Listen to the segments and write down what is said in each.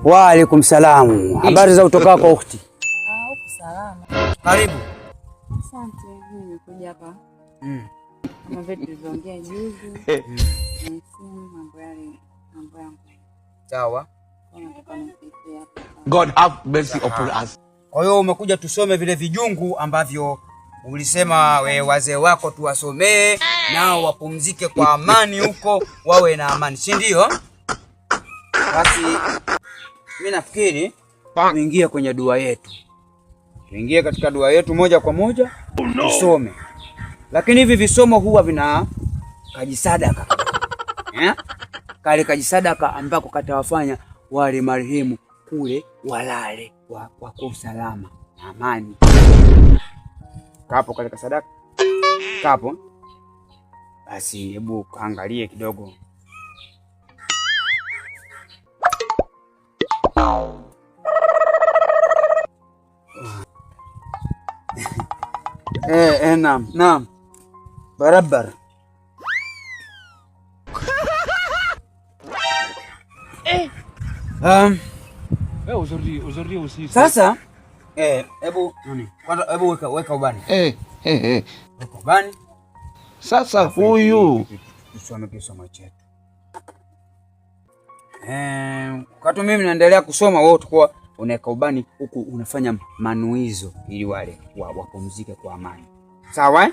Wa alaikum salam. Habari za kutoka kwa ukhti? Huko salama. Karibu. Asante, mimi nimekuja hapa. Kama vile tulivyoongea juzi. Simu mambo yangu. Sawa. God have mercy upon us. Kwa hiyo umekuja tusome vile vijungu ambavyo ulisema wazee wako tuwasomee nao wapumzike kwa amani huko, wawe na amani, si ndio? Basi mimi nafikiri tuingie kwenye dua yetu. Tuingie katika dua yetu moja kwa moja tusome. Lakini hivi visomo huwa vina kajisadaka. Kale kajisadaka ambako katawafanya wale marehemu kule walale kwa usalama na amani. Kapo kale kasadaka? Kapo? Basi hebu kaangalie kidogo. Naam. Barabara. Sasa hebu weka ubani. Weka ubani. Sasa huyu tusome kisomo chetu. Wakati mimi naendelea kusoma, wewe utakuwa unaweka ubani huku unafanya manuizo ili wale wapumzike kwa amani. Sawa?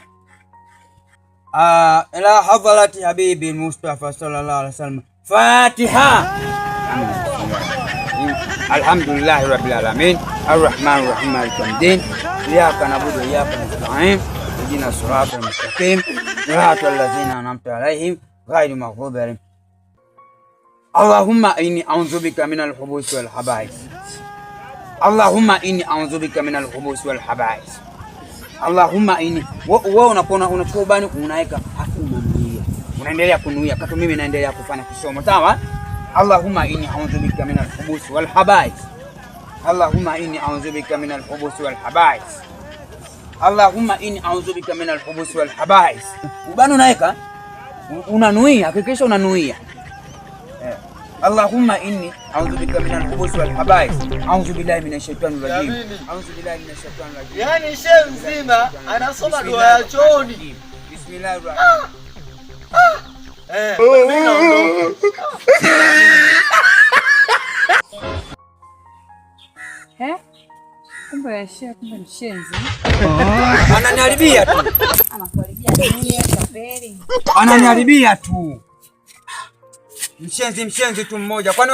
Ila hadharati habibi Mustafa sallallahu alaihi wasallam. Fatiha. Alhamdulillahi rabbil alamin arrahmanir rahim maliki yawmiddin iyyaka na'budu wa iyyaka nasta'in ihdinas siratal mustaqim siratal ladzina an'amta alaihim ghayril maghdubi alaihim. Allahumma inni a'udhu bika minal khubuthi wal khaba'ith. Allahumma inni a'udhu bika minal khubuthi wal khaba'ith. Allahumma inni, wewe unapona unachukua ubani unaweka hapo unanuia. Unaendelea kunuia kama mimi naendelea kufanya kisomo, sawa? Allahumma inni a'udhu bika minal khubuthi wal khaba'ith. Allahumma inni a'udhu bika minal khubuthi wal khaba'ith. Allahumma inni a'udhu bika minal khubuthi wal khaba'ith. Ubani unaweka unanuia, hakikisha unanuia. Allahumma inni a'udhu bika minal khubuthi wal khaba'ith. A'udhu billahi minash shaitanir rajim. A'udhu billahi minash shaitanir rajim. Yaani shehe mzima anasoma dua ya chooni. Bismillahirrahmanirrahim. Mimi naondoka. Kumbe shehe, kumbe mshenzi. Ananiharibia tu. Anakuharibia nini tapeli? Ananiharibia tu. Mshenzi tu mmoja. Kwani